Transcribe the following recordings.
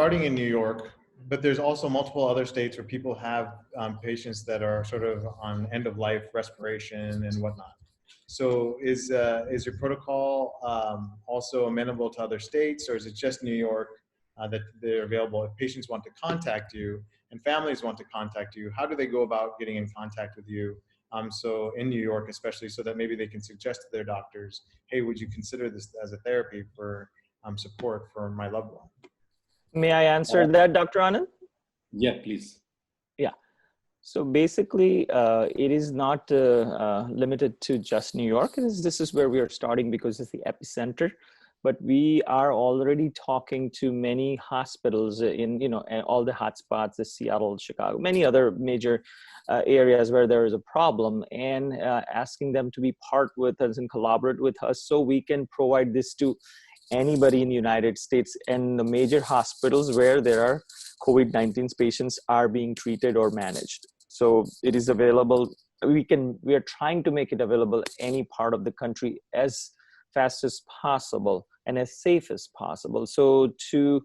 starting in New York, but there's also multiple other states where people have patients that are sort of on end of life respiration and whatnot. So is your protocol also amenable to other states, or is it just New York that they're available? If patients want to contact you and families want to contact you, how do they go about getting in contact with you? So in New York, especially, so that maybe they can suggest to their doctors, hey, would you consider this as a therapy for support for my loved one? May I answer that, Dr. Anand? Yeah, please. Yeah. So basically, it is not limited to just New York. This is where we are starting because it's the epicenter. But we are already talking to many hospitals in, all the hotspots, the Seattle, Chicago, many other major areas where there is a problem, and asking them to be part with us and collaborate with us so we can provide this to anybody in the United States and the major hospitals where there are COVID-19 patients are being treated or managed. So it is available. We are trying to make it available any part of the country as fast as possible and as safe as possible. So to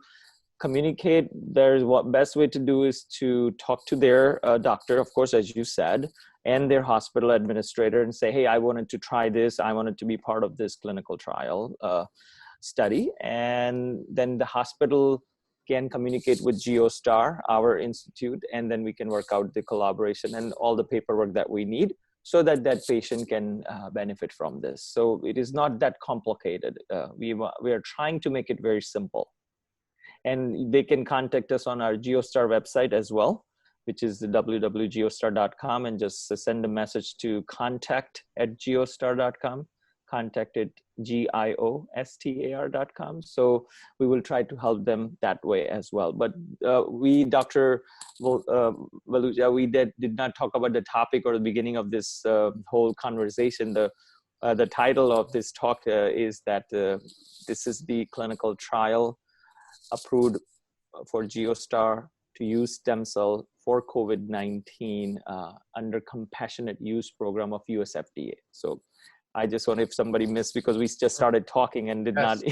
communicate, there's what best way to do is to talk to their doctor, of course, as you said, and their hospital administrator and say, hey, I wanted to try this. I wanted to be part of this clinical trial study. And then the hospital can communicate with Giostar, our institute, and then we can work out the collaboration and all the paperwork that we need so that that patient can benefit from this. So it is not that complicated. We are trying to make it very simple. And they can contact us on our Giostar website as well, which is the www.giostar.com, and just send a message to contact@giostar.com, contact@giostar.com. So we will try to help them that way as well. But we, Dr. Valuja, we did not talk about the topic or the beginning of this whole conversation. The title of this talk is that this is the clinical trial approved for Giostar to use stem cell for COVID-19 under compassionate use program of US FDA. So I just wonder if somebody missed, because we just started talking and did not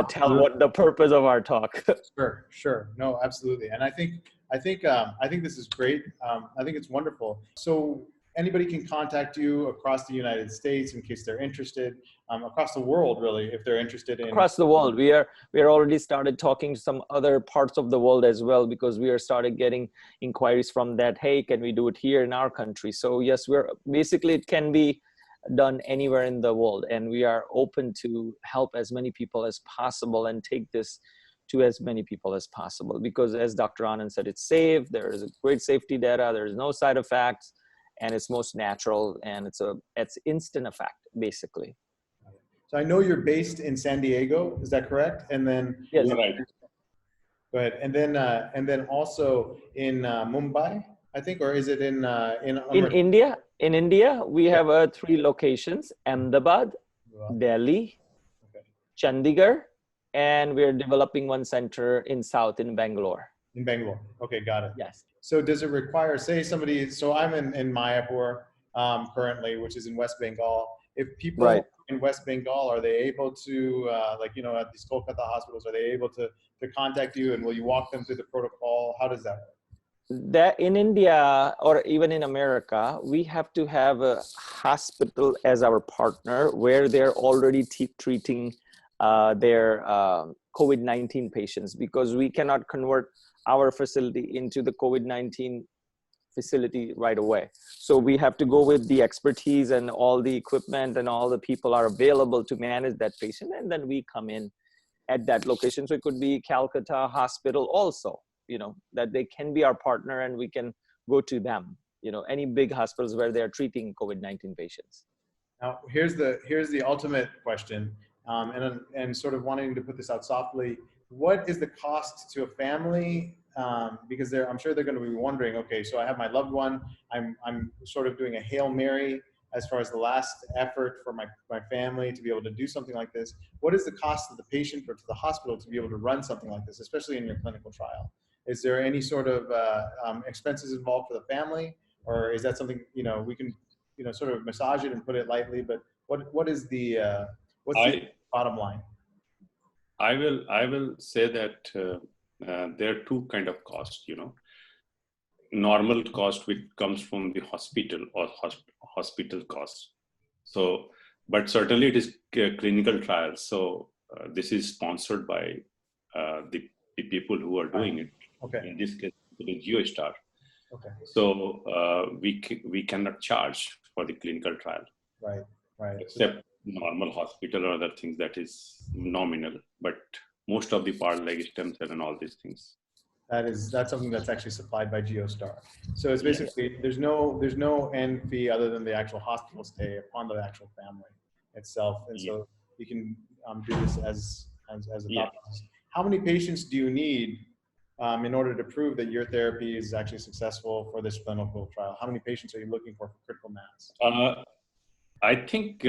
tell what the purpose of our talk. Sure. No, absolutely. And I think this is great. I think it's wonderful. So anybody can contact you across the United States in case they're interested, across the world, really, if they're interested in. Across the world. We are already started talking to some other parts of the world as well, because we are started getting inquiries from that, hey, can we do it here in our country? So yes, basically it can be done anywhere in the world, and we are open to help as many people as possible and take this to as many people as possible, because as Dr. Anand said, it's safe, there is a great safety data, there is no side effects, and it's most natural, and it's instant effect, basically. So I know you're based in San Diego, is that correct? And then yes, right. Go ahead. And then also in Mumbai, I think, or is it in India? In India, we have 3 locations: Ahmedabad, Delhi, Chandigarh, and we're developing one center in Bangalore. In Bangalore. Okay, got it. Yes. So does it require, say somebody, so I'm in Mayapur currently, which is in West Bengal. If people in West Bengal, are they able to, at these Kolkata hospitals, are they able to contact you, and will you walk them through the protocol? How does that work? That in India or even in America, we have to have a hospital as our partner where they're already treating their COVID-19 patients, because we cannot convert our facility into the COVID-19 facility right away. So we have to go with the expertise, and all the equipment and all the people are available to manage that patient, and then we come in at that location. So it could be Calcutta Hospital also, that they can be our partner, and we can go to them, any big hospitals where they're treating COVID-19 patients. Now, here's the ultimate question, and sort of wanting to put this out softly. What is the cost to a family? Because I'm sure they're going to be wondering, okay, so I have my loved one, I'm sort of doing a Hail Mary as far as the last effort for my family to be able to do something like this. What is the cost to the patient or to the hospital to be able to run something like this, especially in your clinical trial? Is there any sort of expenses involved for the family, or is that something, we can, sort of massage it and put it lightly, but what is the bottom line? I will say that there are two kind of costs, normal cost which comes from the hospital or hospital cost. So, but certainly it is clinical trials. So this is sponsored by the people who are doing it. Okay. In this case, it is Giostar. Okay. So we cannot charge for the clinical trial. Right. Right. Except normal hospital or other things that is nominal, but most of the part like stem cell and all these things. That's something that's actually supplied by Giostar. So it's basically there's no end fee other than the actual hospital stay upon the actual family itself, and so you can do this as a thought process. How many patients do you need in order to prove that your therapy is actually successful for this clinical trial? How many patients are you looking for critical mass? I think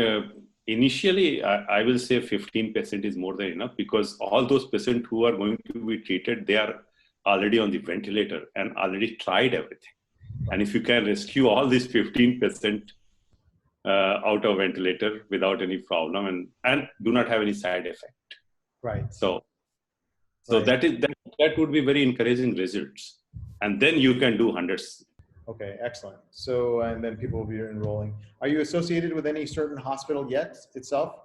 initially I will say 15% is more than enough, because all those patients who are going to be treated, they are already on the ventilator and already tried everything. And if you can rescue all these 15% out of ventilator without any problem and do not have any side effect. Right. So that would be very encouraging results. And then you can do hundreds. Okay, excellent. So, and then people will be enrolling. Are you associated with any certain hospital yet itself?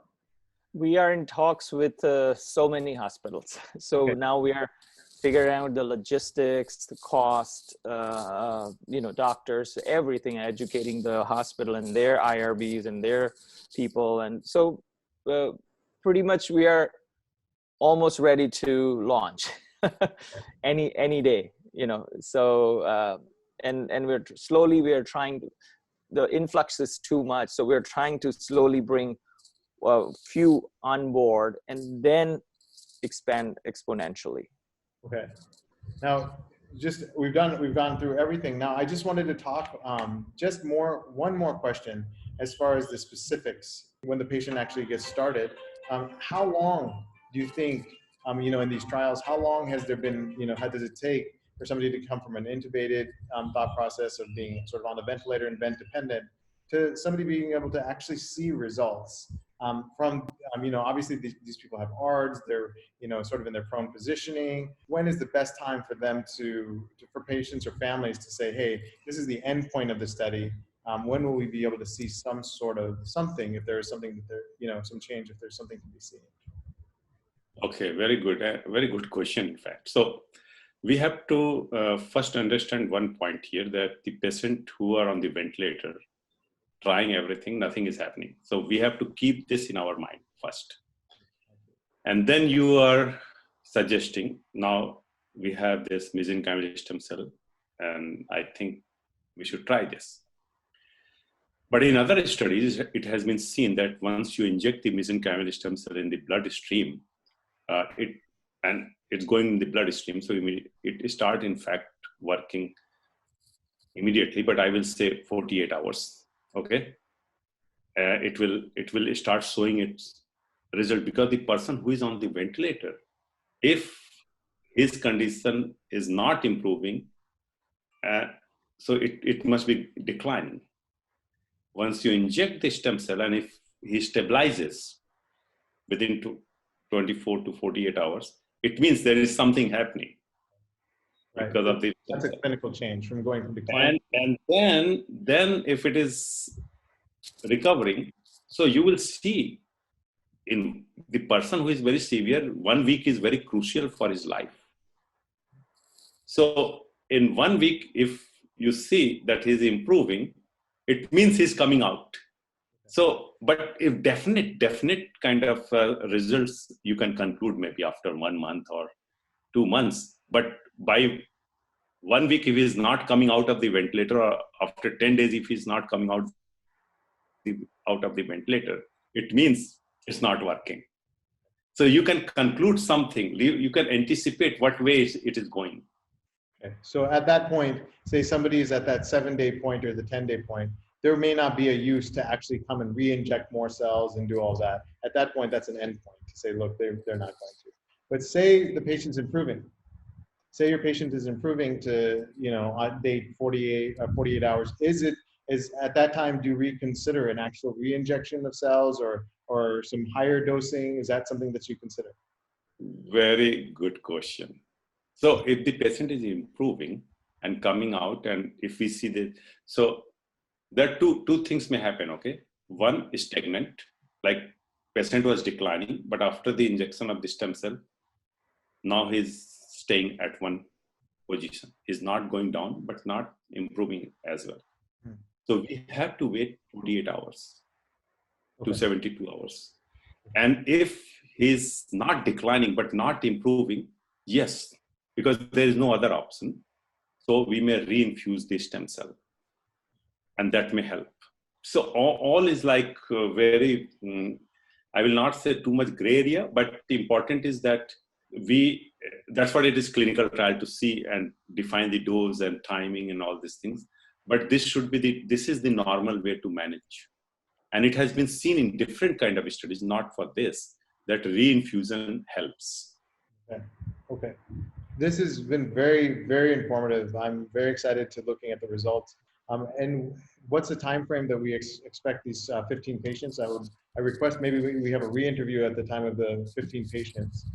We are in talks with so many hospitals. So now we are figuring out the logistics, the cost, doctors, everything, educating the hospital and their IRBs and their people. And so pretty much we are almost ready to launch any day, so and we are trying to, the influx is too much, so we're trying to slowly bring a few on board and then expand exponentially. Okay. Now, we've gone through everything. Now, I just wanted to talk one more question as far as the specifics when the patient actually gets started. How long do you think, in these trials, how long has there been, how does it take for somebody to come from an intubated thought process of being sort of on the ventilator and vent dependent to somebody being able to actually see results from, obviously these people have ARDS, they're, sort of in their prone positioning. When is the best time for them for patients or families to say, hey, this is the end point of the study. When will we be able to see some sort of something, if there is something that there, some change, if there's something to be seen? Okay, very good question, in fact. So we have to first understand one point here, that the patient who are on the ventilator, trying everything, nothing is happening. So we have to keep this in our mind first. And then you are suggesting, now we have this mesenchymal stem cell, and I think we should try this. But in other studies, it has been seen that once you inject the mesenchymal stem cell in the bloodstream, it's going in the bloodstream, so it starts in fact working immediately, but I will say 48 hours. Okay, it will start showing its result, because the person who is on the ventilator, if his condition is not improving, so it must be declining. Once you inject the stem cell, and if he stabilizes within 24 to 48 hours, it means there is something happening. Right. Because of the that's a clinical change from going from decline. And then if it is recovering, so you will see in the person who is very severe, 1 week is very crucial for his life. So in 1 week, if you see that he's improving, it means he's coming out. So, but if definite kind of results, you can conclude maybe after 1 month or 2 months. But by 1 week, if he's not coming out of the ventilator, or after 10 days, if he's not coming out of the ventilator, it means it's not working. So you can conclude something, you can anticipate what way it is going. Okay. So at that point, say somebody is at that 7-day point or the 10-day point, there may not be a use to actually come and re-inject more cells and do all that. At that point, that's an end point to say, look, they're not going to. But say the patient's improving. Say your patient is improving to, on day 48 hours. Is at that time, do you reconsider an actual re-injection of cells or some higher dosing? Is that something that you consider? Very good question. So if the patient is improving and coming out, and if we see that, so there are two things may happen, okay? One is stagnant, like patient was declining, but after the injection of the stem cell, now he's staying at one position. He's not going down, but not improving as well. So we have to wait 48 hours to 72 hours. And if he's not declining, but not improving, yes, because there is no other option. So we may reinfuse the stem cell, and that may help. So all is like very, I will not say too much gray area, but the important is that that's what it is clinical trial to see and define the dose and timing and all these things. But this is the normal way to manage. And it has been seen in different kind of studies, not for this, that reinfusion helps. Okay. This has been very, very informative. I'm very excited to looking at the results. And what's the time frame that we expect these 15 patients? I request maybe we have a re-interview at the time of the 15 patients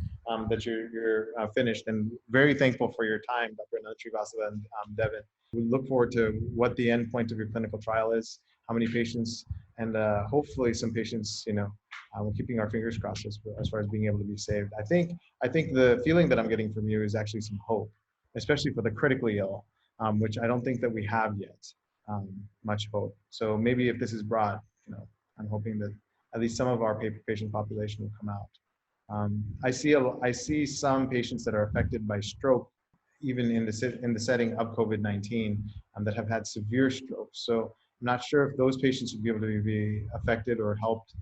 that you're finished. And very thankful for your time, Dr. Srivastava and Devin. We look forward to what the end point of your clinical trial is, how many patients, and hopefully some patients, we're keeping our fingers crossed as far as being able to be saved. I think the feeling that I'm getting from you is actually some hope, especially for the critically ill, which I don't think that we have yet. Much hope. So maybe if this is brought, I'm hoping that at least some of our patient population will come out. I see some patients that are affected by stroke, even in the setting of COVID-19, that have had severe strokes. So I'm not sure if those patients would be able to be affected or helped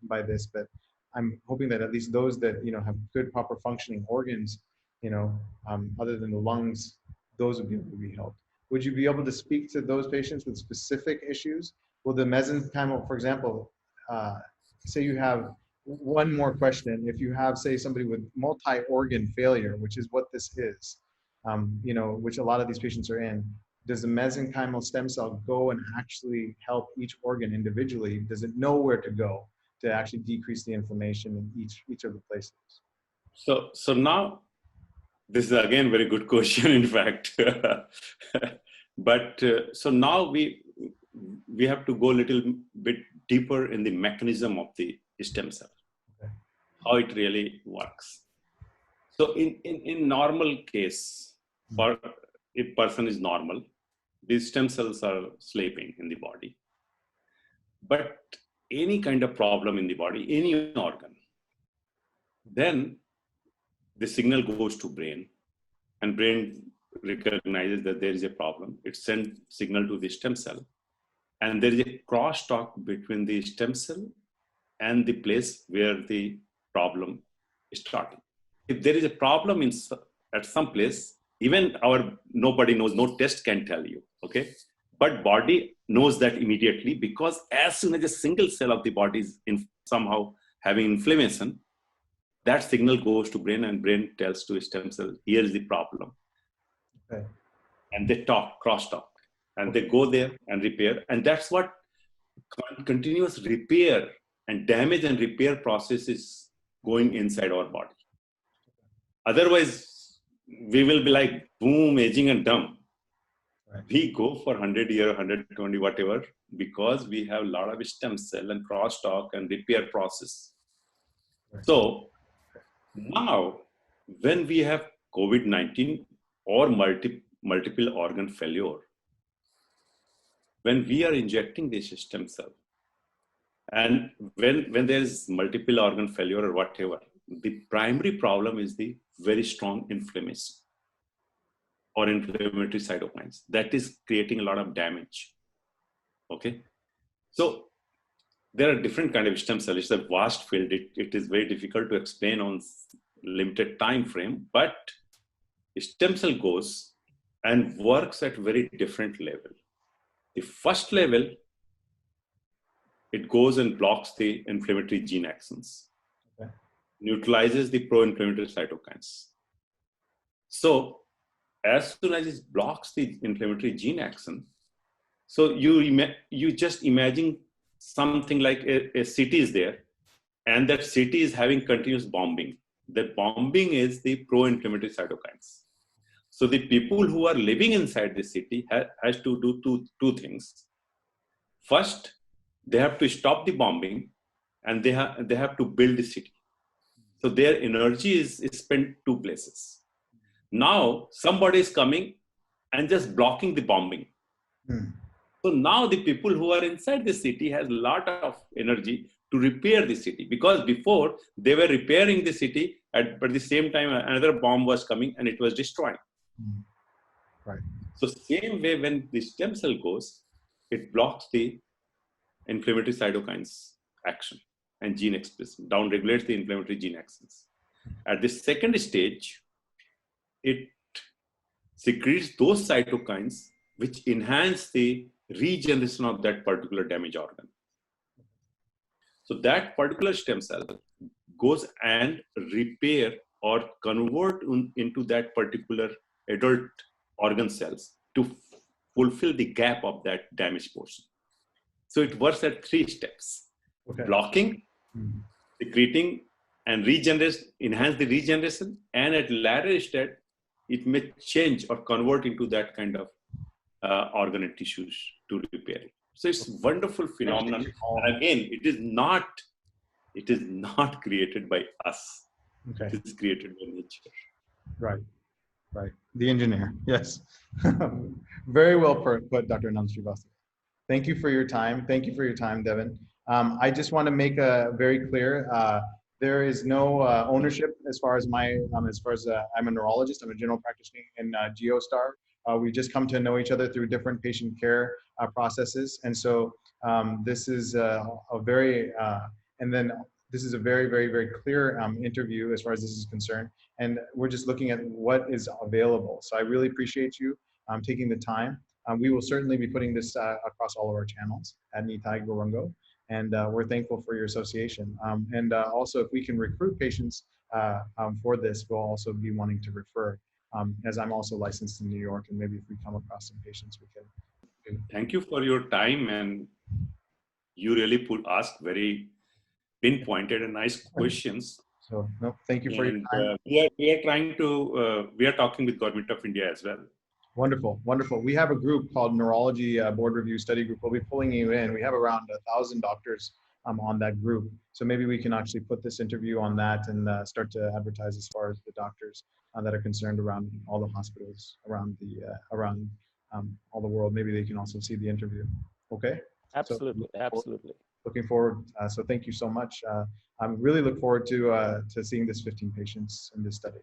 by this, but I'm hoping that at least those that have good, proper functioning organs, other than the lungs, those would be able to be helped. Would you be able to speak to those patients with specific issues? Will the mesenchymal, for example, say you have one more question. If you have, say, somebody with multi-organ failure, which is what this is, which a lot of these patients are in, does the mesenchymal stem cell go and actually help each organ individually? Does it know where to go to actually decrease the inflammation in each of the places? So now, this is again very good question, in fact. But so now we have to go a little bit deeper in the mechanism of the stem cell, how it really works. So in normal case, for a person is normal, these stem cells are sleeping in the body. But any kind of problem in the body, any organ, then the signal goes to brain, and brain recognizes that there is a problem. It sends signal to the stem cell, and there is a crosstalk between the stem cell and the place where the problem is starting. If there is a problem at some place, even nobody knows, no test can tell you, okay? But body knows that immediately, because as soon as a single cell of the body is somehow having inflammation, that signal goes to brain, and brain tells to stem cell, here's the problem. Okay. And they crosstalk, and they go there and repair. And that's what continuous repair and damage and repair process is going inside our body. Otherwise, we will be like, boom, aging and dumb. Right. We go for 100 year, 120, whatever, because we have a lot of stem cell and crosstalk and repair process. Right. So now, when we have COVID-19 or multiple organ failure, when we are injecting this stem cell, and when there is multiple organ failure or whatever, the primary problem is the very strong inflammation or inflammatory cytokines. That is creating a lot of damage. Okay, so there are different kinds of stem cells. It's a vast field. It is very difficult to explain on limited time frame, but stem cell goes and works at very different level. The first level, it goes and blocks the inflammatory gene axons, okay, neutralizes the pro-inflammatory cytokines. So as soon as it blocks the inflammatory gene axon, so you just imagine something like a city is there, and that city is having continuous bombing. The bombing is the pro-inflammatory cytokines. So the people who are living inside the city has to do two things. First, they have to stop the bombing, and they have to build the city. So their energy is spent two places. Now somebody is coming and just blocking the bombing. So now the people who are inside the city has a lot of energy to repair the city, because before they were repairing the city, but at the same time another bomb was coming and it was destroying. Right. So same way, when the stem cell goes, it blocks the inflammatory cytokines action and gene expression, down regulates the inflammatory gene actions. At the second stage, it secretes those cytokines which enhance the regeneration of that particular damaged organ. So that particular stem cell goes and repair or convert into that particular adult organ cells to fulfill the gap of that damaged portion. So it works at 3 steps: blocking, secreting, and enhance the regeneration. And at later step, it may change or convert into that kind of organ and tissues to repair it. So it's a wonderful phenomenon. And again, it is not created by us. Okay. It is created by nature. Right. Right. The engineer. Yes. Very well put, Dr. Anand Srivastava. Thank you for your time. Thank you for your time, Devin. I just want to make very clear, there is no ownership as far as I'm a neurologist. I'm a general practitioner in Giostar. We just come to know each other through different patient care processes. And so this is this is a very, very, very clear interview as far as this is concerned. And we're just looking at what is available. So I really appreciate you taking the time. We will certainly be putting this across all of our channels at KneeTie Go Run Go. And we're thankful for your association. And also, if we can recruit patients for this, we'll also be wanting to refer, as I'm also licensed in New York, and maybe if we come across some patients, we can. Thank you for your time, and you really ask very pinpointed and nice questions. So, no, thank you for your time. We are talking with Government of India as well. Wonderful, wonderful. We have a group called Neurology Board Review Study Group. We'll be pulling you in. We have around 1,000 doctors on that group. So maybe we can actually put this interview on that and start to advertise as far as the doctors that are concerned around all the hospitals around all the world. Maybe they can also see the interview. Okay? Absolutely, absolutely. Looking forward. So thank you so much. I really look forward to seeing this 15 patients in this study.